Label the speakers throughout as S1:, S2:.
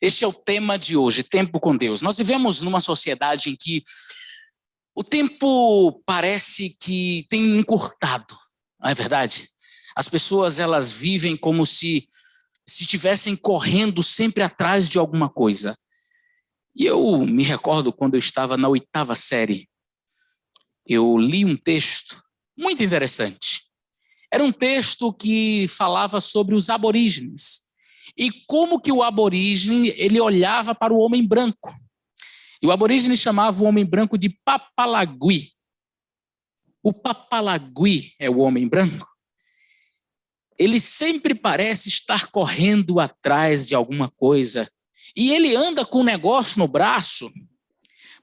S1: Este é o tema de hoje, tempo com Deus. Nós vivemos numa sociedade em que o tempo parece que tem encurtado, não é verdade? As pessoas, elas vivem como se estivessem correndo sempre atrás de alguma coisa. E eu me recordo quando eu estava na 8ª série, eu li um texto muito interessante. Era um texto que falava sobre os aborígenes e como que o aborígene ele olhava para o homem branco. E o aborígene chamava o homem branco de Papalagui. O Papalagui é o homem branco. Ele sempre parece estar correndo atrás de alguma coisa. E ele anda com um negócio no braço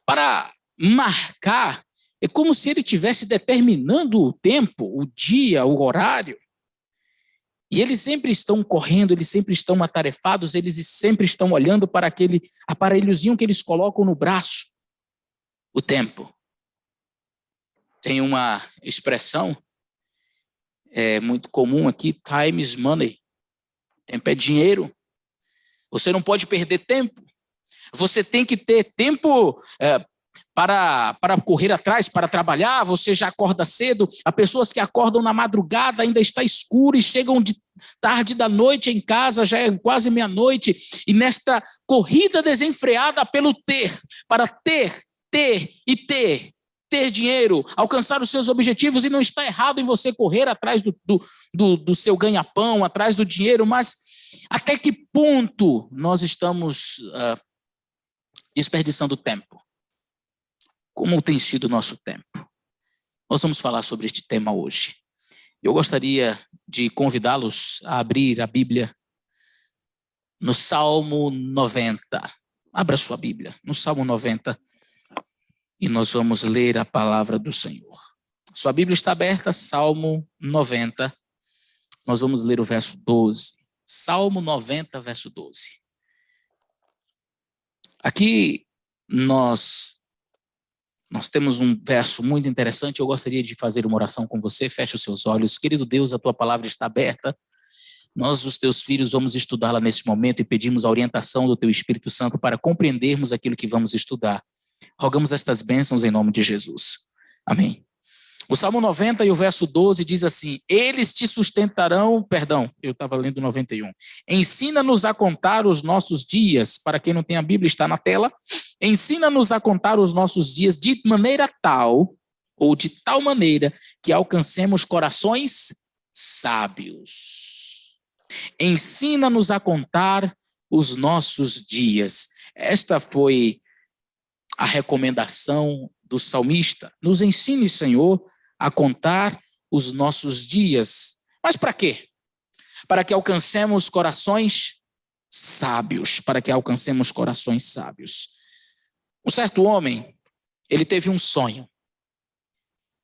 S1: para marcar. É como se ele estivesse determinando o tempo, o dia, o horário. E eles sempre estão correndo, eles sempre estão atarefados, eles sempre estão olhando para aquele aparelhozinho que eles colocam no braço. O tempo. Tem uma expressão muito comum aqui, time is money. Tempo é dinheiro. Você não pode perder tempo. Você tem que ter tempo para correr atrás, para trabalhar. Você já acorda cedo. Há pessoas que acordam na madrugada, ainda está escuro, e chegam de tarde da noite em casa, já é quase meia-noite. E nesta corrida desenfreada pelo para ter dinheiro, alcançar os seus objetivos, e não está errado em você correr atrás do seu ganha-pão, atrás do dinheiro, mas até que ponto nós estamos desperdiçando tempo? Como tem sido o nosso tempo? Nós vamos falar sobre este tema hoje. Eu gostaria de convidá-los a abrir a Bíblia no Salmo 90. Abra sua Bíblia no Salmo 90 e nós vamos ler a palavra do Senhor. Sua Bíblia está aberta, Salmo 90. Nós vamos ler o verso 12. Salmo 90, verso 12. Aqui nós temos um verso muito interessante. Eu gostaria de fazer uma oração com você. Feche os seus olhos. Querido Deus, a tua palavra está aberta. Nós, os teus filhos, vamos estudá-la nesse momento e pedimos a orientação do teu Espírito Santo para compreendermos aquilo que vamos estudar. Rogamos estas bênçãos em nome de Jesus. Amém. O Salmo 90 e o verso 12 diz assim: eles te sustentarão, eu estava lendo 91. Ensina-nos a contar os nossos dias. Para quem não tem a Bíblia, está na tela. Ensina-nos a contar os nossos dias de maneira tal, ou de tal maneira, que alcancemos corações sábios. Ensina-nos a contar os nossos dias. Esta foi a recomendação do salmista. Nos ensine, Senhor, a contar os nossos dias. Mas para quê? Para que alcancemos corações sábios. Para que alcancemos corações sábios. Um certo homem, ele teve um sonho.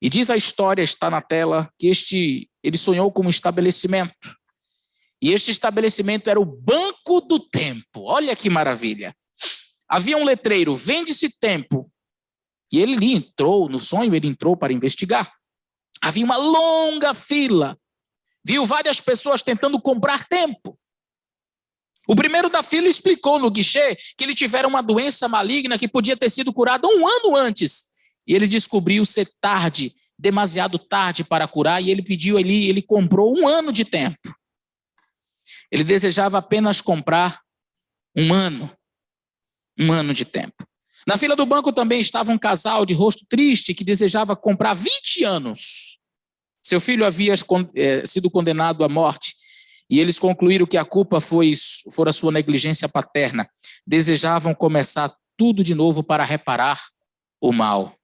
S1: E diz a história, está na tela, que ele sonhou com um estabelecimento. E este estabelecimento era o Banco do Tempo. Olha que maravilha. Havia um letreiro, vende-se tempo. E ele entrou, no sonho ele entrou para investigar. Havia uma longa fila. Viu várias pessoas tentando comprar tempo. O primeiro da fila explicou no guichê que ele tivera uma doença maligna que podia ter sido curada 1 ano antes. E ele descobriu ser tarde, demasiado tarde para curar, e ele comprou 1 ano de tempo. Ele desejava apenas comprar 1 ano. 1 ano de tempo. Na fila do banco também estava um casal de rosto triste que desejava comprar 20 anos. Seu filho havia sido condenado à morte e eles concluíram que a culpa fora sua negligência paterna. Desejavam começar tudo de novo para reparar o mal.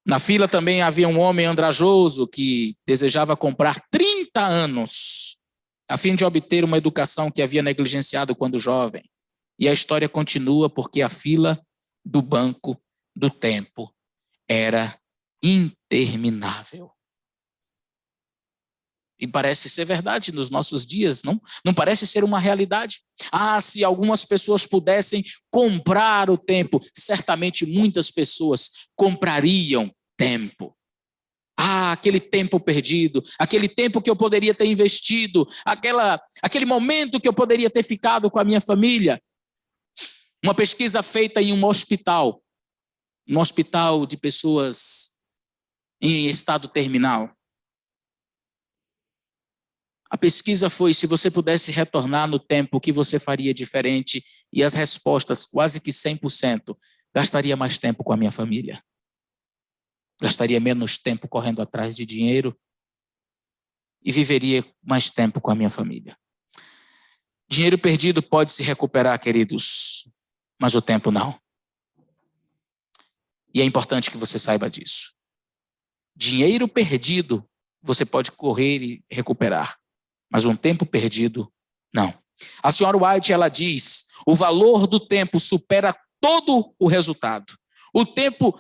S1: Na fila também havia um homem andrajoso que desejava comprar 30 anos a fim de obter uma educação que havia negligenciado quando jovem. E a história continua porque a fila do Banco do Tempo era interminável. E parece ser verdade nos nossos dias, não? Não parece ser uma realidade? Se algumas pessoas pudessem comprar o tempo, certamente muitas pessoas comprariam tempo. Ah, aquele tempo perdido, aquele tempo que eu poderia ter investido, aquele momento que eu poderia ter ficado com a minha família. Uma pesquisa feita em um hospital de pessoas em estado terminal. A pesquisa foi: se você pudesse retornar no tempo, o que você faria diferente? E as respostas, quase que 100%, gastaria mais tempo com a minha família. Gastaria menos tempo correndo atrás de dinheiro e viveria mais tempo com a minha família. Dinheiro perdido pode se recuperar, queridos, mas o tempo não. E é importante que você saiba disso. Dinheiro perdido você pode correr e recuperar, mas um tempo perdido, não. A senhora White, ela diz: o valor do tempo supera todo o resultado. O tempo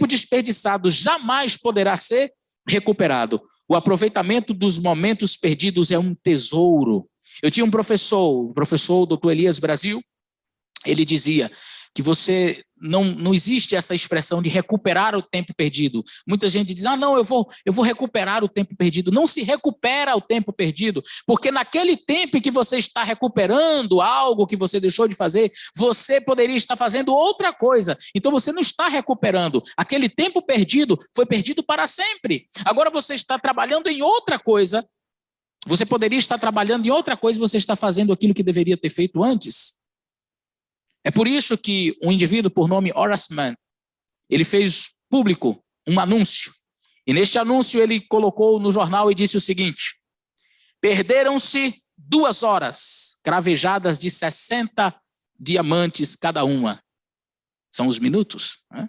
S1: desperdiçado jamais poderá ser recuperado. O aproveitamento dos momentos perdidos é um tesouro. Eu tinha um professor, o professor Dr. Elias Brasil, ele dizia que você não existe essa expressão de recuperar o tempo perdido. Muita gente diz: não, eu vou recuperar o tempo perdido. Não se recupera o tempo perdido, porque naquele tempo em que você está recuperando algo que você deixou de fazer, você poderia estar fazendo outra coisa. Então você não está recuperando. Aquele tempo perdido foi perdido para sempre. Agora você está trabalhando em outra coisa. Você poderia estar trabalhando em outra coisa e você está fazendo aquilo que deveria ter feito antes. É por isso que um indivíduo por nome Horace Mann, ele fez público um anúncio. E neste anúncio ele colocou no jornal e disse o seguinte: perderam-se 2 horas cravejadas de 60 diamantes cada uma. São os minutos, né?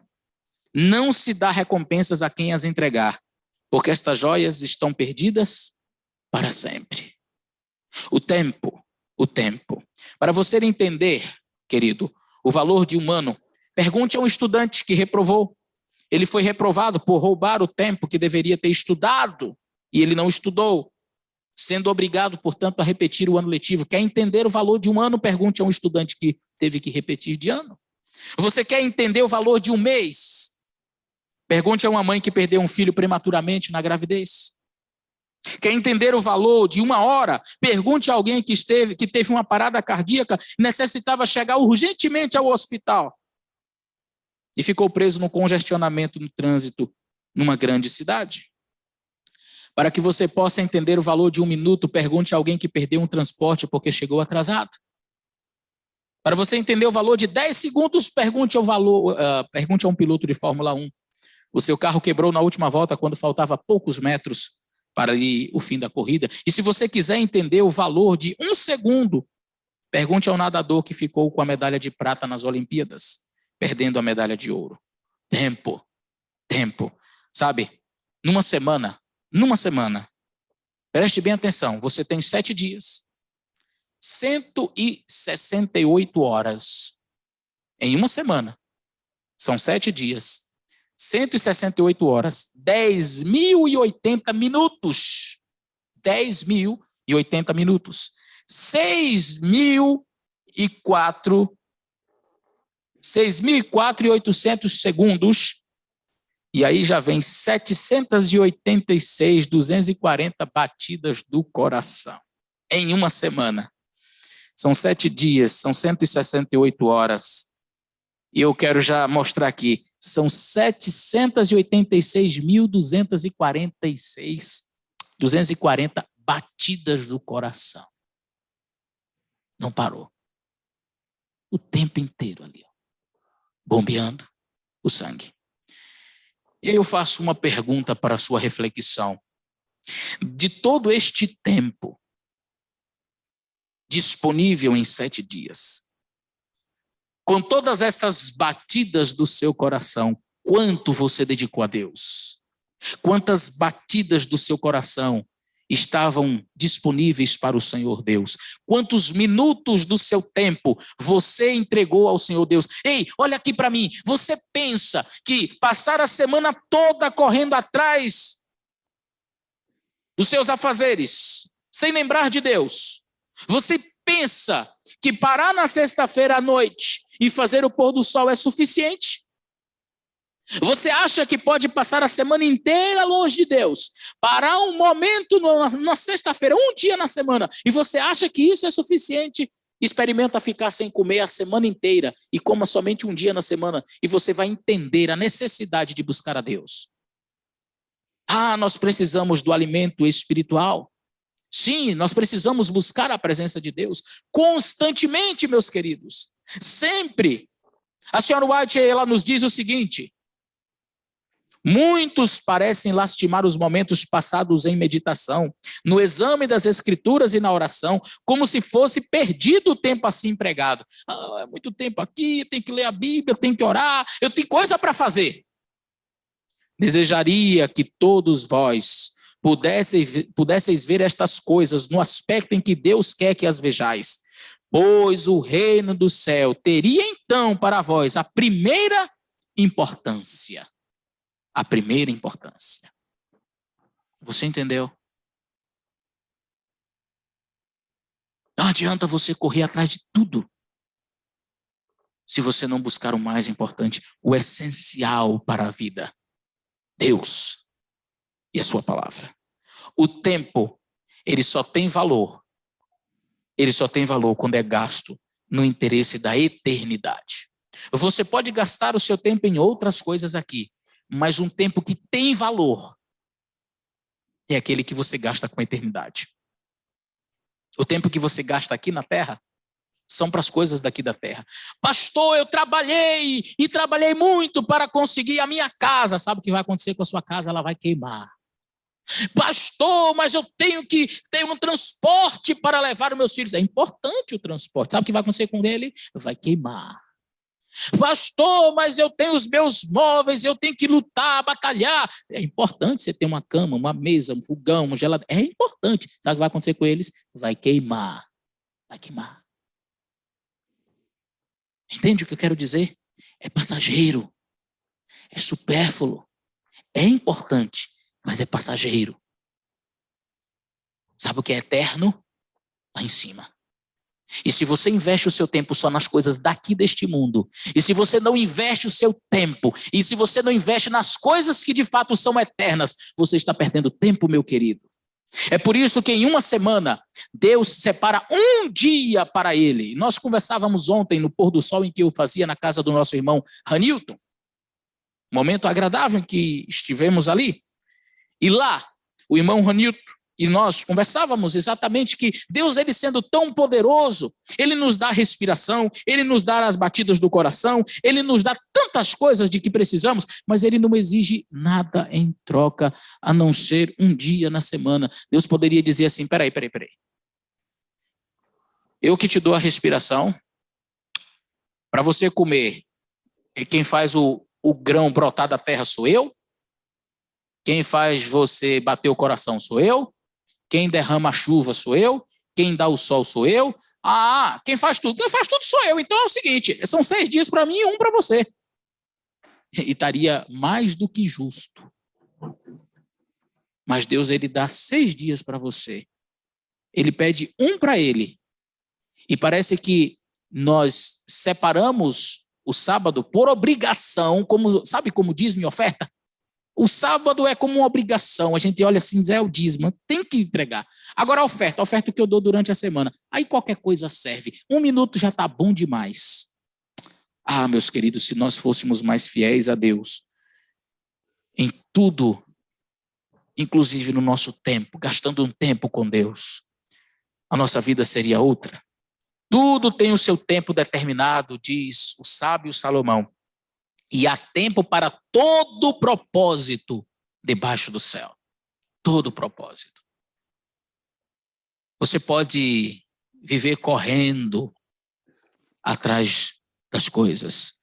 S1: Não se dá recompensas a quem as entregar, porque estas joias estão perdidas para sempre. O tempo. Para você entender, querido, o valor de um ano, pergunte a um estudante que reprovou. Ele foi reprovado por roubar o tempo que deveria ter estudado e ele não estudou, sendo obrigado, portanto, a repetir o ano letivo. Quer entender o valor de um ano? Pergunte a um estudante que teve que repetir de ano. Você quer entender o valor de um mês? Pergunte a uma mãe que perdeu um filho prematuramente na gravidez. Quer entender o valor de 1 hora? Pergunte a alguém que teve uma parada cardíaca e necessitava chegar urgentemente ao hospital e ficou preso no congestionamento no trânsito numa grande cidade. Para que você possa entender o valor de 1 minuto, pergunte a alguém que perdeu um transporte porque chegou atrasado. Para você entender o valor de 10 segundos, pergunte a um piloto de Fórmula 1. O seu carro quebrou na última volta quando faltava poucos metros para o fim da corrida. E se você quiser entender o valor de 1 segundo, pergunte ao nadador que ficou com a medalha de prata nas Olimpíadas, perdendo a medalha de ouro. Tempo. Sabe, numa semana, preste bem atenção, você tem 7 dias, 168 horas. Em uma semana, são 7 dias, 168 horas, 10.080 minutos. 10.080 minutos. 6.004 e 800 segundos. E aí já vem 786.240 batidas do coração. Em uma semana. São 7 dias, são 168 horas. E eu quero já mostrar aqui. São 786.240 batidas do coração. Não parou. O tempo inteiro ali, ó, bombeando o sangue. E aí eu faço uma pergunta para a sua reflexão. De todo este tempo disponível em 7 dias, com todas essas batidas do seu coração, quanto você dedicou a Deus? Quantas batidas do seu coração estavam disponíveis para o Senhor Deus? Quantos minutos do seu tempo você entregou ao Senhor Deus? Ei, olha aqui para mim. Você pensa que passar a semana toda correndo atrás dos seus afazeres, sem lembrar de Deus, você pensa que parar na sexta-feira à noite e fazer o pôr do sol é suficiente? Você acha que pode passar a semana inteira longe de Deus, parar um momento na sexta-feira, um dia na semana, e você acha que isso é suficiente? Experimenta ficar sem comer a semana inteira e coma somente um dia na semana, e você vai entender a necessidade de buscar a Deus. Nós precisamos do alimento espiritual. Sim, nós precisamos buscar a presença de Deus constantemente, meus queridos. Sempre. A senhora White, ela nos diz o seguinte: muitos parecem lastimar os momentos passados em meditação, no exame das escrituras e na oração, como se fosse perdido o tempo assim empregado. É muito tempo aqui, tem que ler a Bíblia, tem que orar, eu tenho coisa para fazer. Desejaria que todos vós pudesseis ver estas coisas no aspecto em que Deus quer que as vejais, pois o reino do céu teria então para vós a primeira importância. A primeira importância. Você entendeu? Não adianta você correr atrás de tudo se você não buscar o mais importante, o essencial para a vida. Deus e a sua palavra. O tempo, ele só tem valor. Ele só tem valor quando é gasto no interesse da eternidade. Você pode gastar o seu tempo em outras coisas aqui, mas um tempo que tem valor é aquele que você gasta com a eternidade. O tempo que você gasta aqui na terra são para as coisas daqui da terra. Pastor, eu trabalhei e trabalhei muito para conseguir a minha casa. Sabe o que vai acontecer com a sua casa? Ela vai queimar. Pastor, mas eu tenho que ter um transporte para levar os meus filhos. É importante o transporte. Sabe o que vai acontecer com ele? Vai queimar. Pastor, mas eu tenho os meus móveis, eu tenho que lutar, batalhar. É importante você ter uma cama, uma mesa, um fogão, uma geladeira. É importante. Sabe o que vai acontecer com eles? Vai queimar. Vai queimar. Entende o que eu quero dizer? É passageiro. É supérfluo. É importante, mas é passageiro. Sabe o que é eterno? Lá em cima. E se você investe o seu tempo só nas coisas daqui deste mundo, e se você não investe o seu tempo, e se você não investe nas coisas que de fato são eternas, você está perdendo tempo, meu querido. É por isso que em uma semana, Deus separa um dia para ele. Nós conversávamos ontem no pôr do sol em que eu fazia na casa do nosso irmão Ranilton. Momento agradável em que estivemos ali. E lá, o irmão Ranilton e nós conversávamos exatamente que Deus, ele sendo tão poderoso, ele nos dá respiração, ele nos dá as batidas do coração, ele nos dá tantas coisas de que precisamos, mas ele não exige nada em troca, a não ser um dia na semana. Deus poderia dizer assim, peraí. Eu que te dou a respiração, para você comer, e quem faz o grão brotar da terra sou eu, quem faz você bater o coração sou eu, quem derrama a chuva sou eu, quem dá o sol sou eu, quem faz tudo sou eu. Então é o seguinte, são 6 dias para mim e 1 para você. E estaria mais do que justo. Mas Deus, ele dá 6 dias para você. Ele pede 1 para ele. E parece que nós separamos o sábado por obrigação, sabe como diz minha oferta? O sábado é como uma obrigação, a gente olha assim, é o dízimo, tem que entregar. Agora a oferta que eu dou durante a semana, aí qualquer coisa serve, 1 minuto já está bom demais. Meus queridos, se nós fôssemos mais fiéis a Deus, em tudo, inclusive no nosso tempo, gastando um tempo com Deus, a nossa vida seria outra. Tudo tem o seu tempo determinado, diz o sábio Salomão. E há tempo para todo propósito debaixo do céu. Todo propósito. Você pode viver correndo atrás das coisas.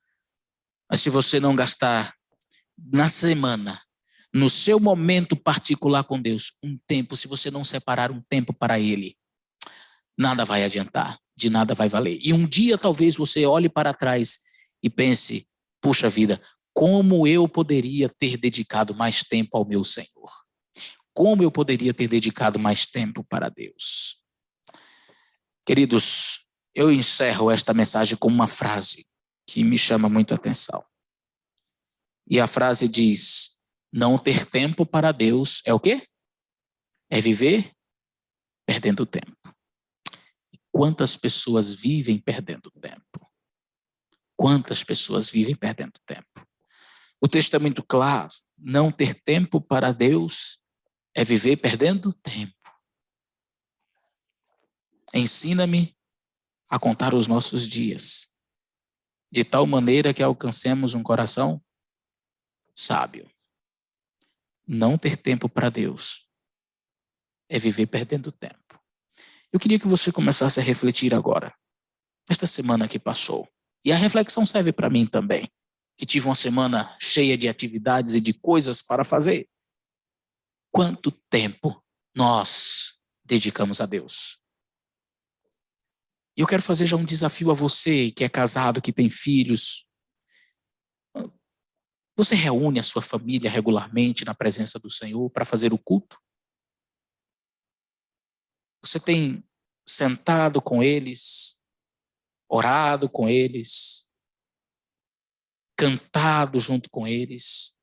S1: Mas se você não gastar na semana, no seu momento particular com Deus, um tempo, se você não separar um tempo para Ele, nada vai adiantar, de nada vai valer. E um dia talvez você olhe para trás e pense, puxa vida, como eu poderia ter dedicado mais tempo ao meu Senhor? Como eu poderia ter dedicado mais tempo para Deus? Queridos, eu encerro esta mensagem com uma frase que me chama muito a atenção. E a frase diz: não ter tempo para Deus é o quê? É viver perdendo tempo. Quantas pessoas vivem perdendo tempo? Quantas pessoas vivem perdendo tempo? O texto é muito claro. Não ter tempo para Deus é viver perdendo tempo. Ensina-me a contar os nossos dias, de tal maneira que alcancemos um coração sábio. Não ter tempo para Deus é viver perdendo tempo. Eu queria que você começasse a refletir agora, esta semana que passou. E a reflexão serve para mim também, que tive uma semana cheia de atividades e de coisas para fazer. Quanto tempo nós dedicamos a Deus? E eu quero fazer já um desafio a você que é casado, que tem filhos. Você reúne a sua família regularmente na presença do Senhor para fazer o culto? Você tem sentado com eles, orado com eles, cantado junto com eles?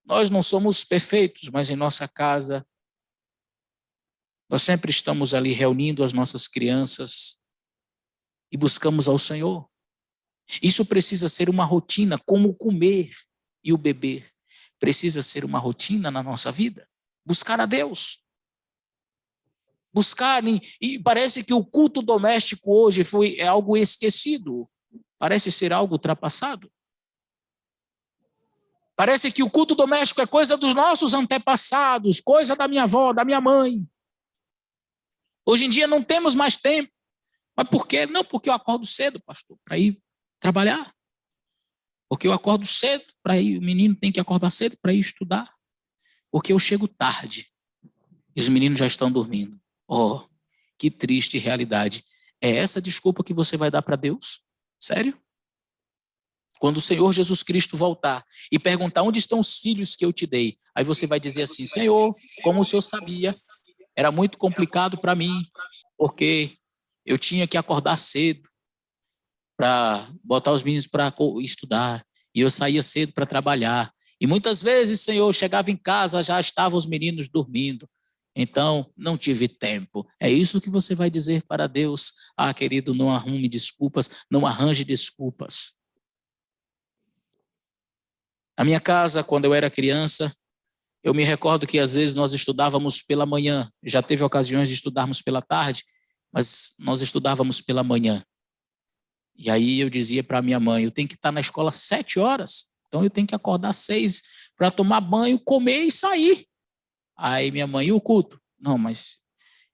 S1: Nós não somos perfeitos, mas em nossa casa nós sempre estamos ali reunindo as nossas crianças e buscamos ao Senhor. Isso precisa ser uma rotina, como o comer e o beber. Precisa ser uma rotina na nossa vida. Buscar a Deus. E parece que o culto doméstico hoje é algo esquecido. Parece ser algo ultrapassado. Parece que o culto doméstico é coisa dos nossos antepassados, coisa da minha avó, da minha mãe. Hoje em dia não temos mais tempo. Mas por quê? Não, porque eu acordo cedo, pastor, para ir trabalhar. Porque eu acordo cedo para ir, o menino tem que acordar cedo para ir estudar. Porque eu chego tarde e os meninos já estão dormindo. Oh, que triste realidade. É essa desculpa que você vai dar para Deus? Sério? Quando o Senhor Jesus Cristo voltar e perguntar onde estão os filhos que eu te dei, aí você vai dizer assim: Senhor, como o Senhor sabia, era muito complicado para mim, porque eu tinha que acordar cedo para botar os meninos para estudar, e eu saía cedo para trabalhar. E muitas vezes, Senhor, chegava em casa, já estavam os meninos dormindo. Então, não tive tempo. É isso que você vai dizer para Deus? Ah, querido, não arrume desculpas, não arranje desculpas. Na minha casa, quando eu era criança, eu me recordo que às vezes nós estudávamos pela manhã. Já teve ocasiões de estudarmos pela tarde, mas nós estudávamos pela manhã. E aí eu dizia para minha mãe: eu tenho que estar na escola 7 horas, então eu tenho que acordar 6 para tomar banho, comer e sair. Aí minha mãe: e o culto? Não, mas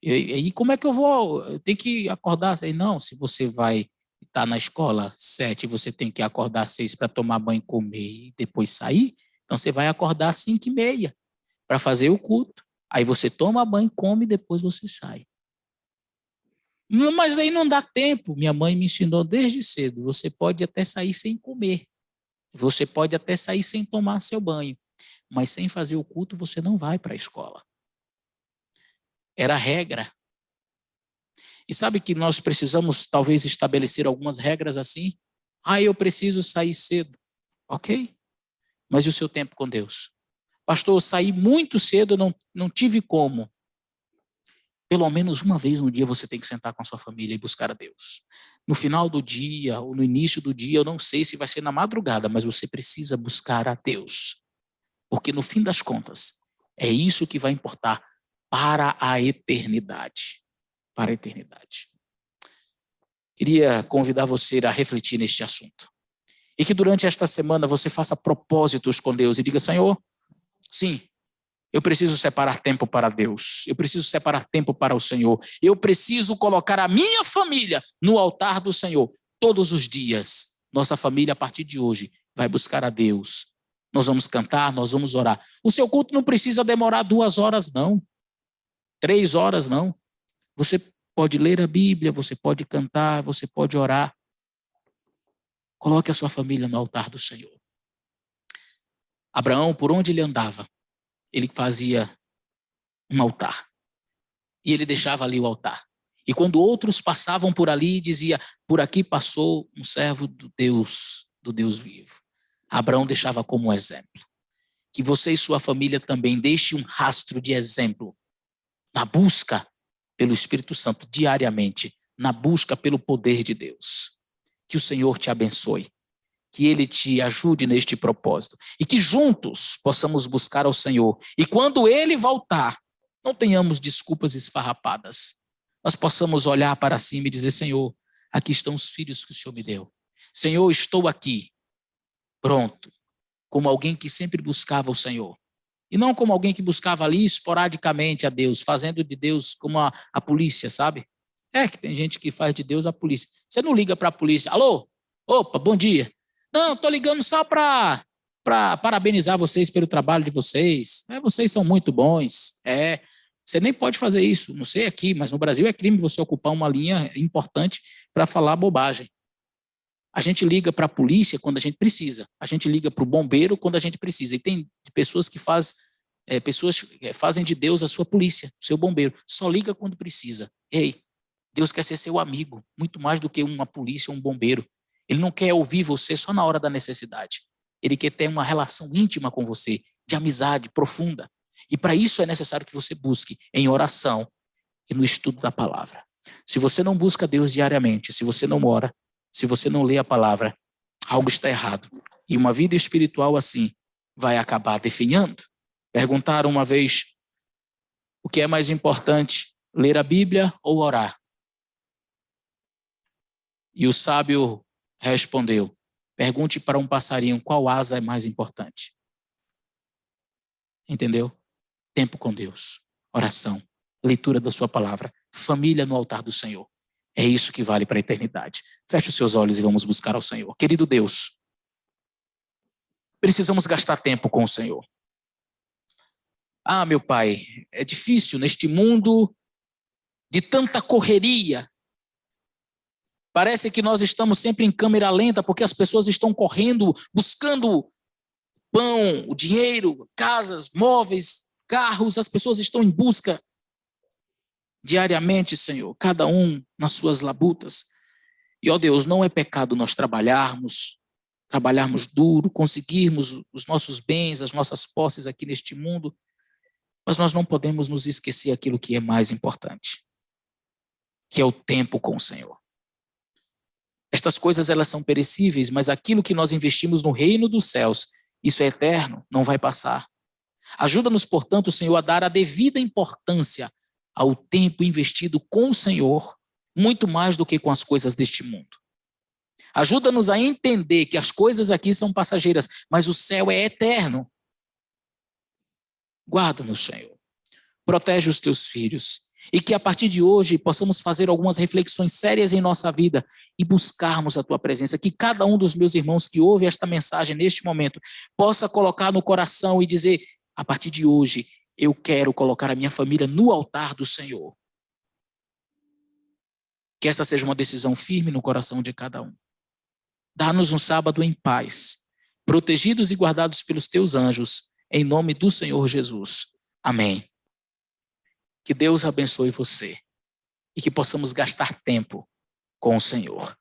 S1: e como é que eu vou? Eu tenho que acordar. Aí, não, se você vai estar na escola 7, você tem que acordar 6 para tomar banho, comer e depois sair, então você vai acordar 5h30 para fazer o culto. Aí você toma banho, come e depois você sai. Mas aí não dá tempo. Minha mãe me ensinou desde cedo: você pode até sair sem comer, você pode até sair sem tomar seu banho, mas sem fazer o culto você não vai para a escola. Era a regra. E sabe que nós precisamos talvez estabelecer algumas regras assim? Ah, eu preciso sair cedo. Ok? Mas e o seu tempo com Deus? Pastor, eu saí muito cedo, não tive como. Pelo menos uma vez no dia você tem que sentar com a sua família e buscar a Deus. No final do dia ou no início do dia, eu não sei se vai ser na madrugada, mas você precisa buscar a Deus. Porque no fim das contas, é isso que vai importar para a eternidade. Para a eternidade. Queria convidar você a refletir neste assunto. E que durante esta semana você faça propósitos com Deus e diga: Senhor, sim, eu preciso separar tempo para Deus. Eu preciso separar tempo para o Senhor. Eu preciso colocar a minha família no altar do Senhor todos os dias. Nossa família, a partir de hoje, vai buscar a Deus. Nós vamos cantar, nós vamos orar. O seu culto não precisa demorar 2 horas, não. 3 horas, não. Você pode ler a Bíblia, você pode cantar, você pode orar. Coloque a sua família no altar do Senhor. Abraão, por onde ele andava, ele fazia um altar. E ele deixava ali o altar. E quando outros passavam por ali, dizia: por aqui passou um servo do Deus vivo. Abraão deixava como exemplo. Que você e sua família também deixem um rastro de exemplo na busca pelo Espírito Santo diariamente, na busca pelo poder de Deus. Que o Senhor te abençoe, que Ele te ajude neste propósito e que juntos possamos buscar ao Senhor. E quando Ele voltar, não tenhamos desculpas esfarrapadas. Nós possamos olhar para cima e dizer: Senhor, aqui estão os filhos que o Senhor me deu. Senhor, estou aqui, pronto, como alguém que sempre buscava o Senhor. E não como alguém que buscava ali esporadicamente a Deus, fazendo de Deus como a polícia, sabe? É que tem gente que faz de Deus a polícia. Você não liga para a polícia: alô? Opa, bom dia. Não, estou ligando só para parabenizar vocês pelo trabalho de vocês. Vocês são muito bons. Você nem pode fazer isso. Não sei aqui, mas no Brasil é crime você ocupar uma linha importante para falar bobagem. A gente liga para a polícia quando a gente precisa. A gente liga para o bombeiro quando a gente precisa. E tem pessoas que fazem de Deus a sua polícia, o seu bombeiro. Só liga quando precisa. Ei, Deus quer ser seu amigo, muito mais do que uma polícia ou um bombeiro. Ele não quer ouvir você só na hora da necessidade. Ele quer ter uma relação íntima com você, de amizade profunda. E para isso é necessário que você busque em oração e no estudo da palavra. Se você não busca Deus diariamente, se você não ora, se você não lê a palavra, algo está errado. E uma vida espiritual assim vai acabar definhando. Perguntaram uma vez: o que é mais importante, ler a Bíblia ou orar? E o sábio respondeu: pergunte para um passarinho qual asa é mais importante. Entendeu? Tempo com Deus, oração, leitura da sua palavra, família no altar do Senhor. É isso que vale para a eternidade. Feche os seus olhos e vamos buscar ao Senhor. Querido Deus, precisamos gastar tempo com o Senhor. Meu Pai, é difícil neste mundo de tanta correria. Parece que nós estamos sempre em câmera lenta porque as pessoas estão correndo, buscando pão, o dinheiro, casas, móveis, carros. As pessoas estão em busca diariamente, Senhor, cada um nas suas labutas. E, ó Deus, não é pecado nós trabalharmos duro, conseguirmos os nossos bens, as nossas posses aqui neste mundo, mas nós não podemos nos esquecer aquilo que é mais importante, que é o tempo com o Senhor. Estas coisas, elas são perecíveis, mas aquilo que nós investimos no reino dos céus, isso é eterno, não vai passar. Ajuda-nos, portanto, Senhor, a dar a devida importância ao tempo investido com o Senhor, muito mais do que com as coisas deste mundo. Ajuda-nos a entender que as coisas aqui são passageiras, mas o céu é eterno. Guarda-nos, Senhor. Protege os teus filhos. E que a partir de hoje possamos fazer algumas reflexões sérias em nossa vida e buscarmos a tua presença. Que cada um dos meus irmãos que ouve esta mensagem neste momento possa colocar no coração e dizer: a partir de hoje eu quero colocar a minha família no altar do Senhor. Que essa seja uma decisão firme no coração de cada um. Dá-nos um sábado em paz, protegidos e guardados pelos teus anjos, em nome do Senhor Jesus. Amém. Que Deus abençoe você e que possamos gastar tempo com o Senhor.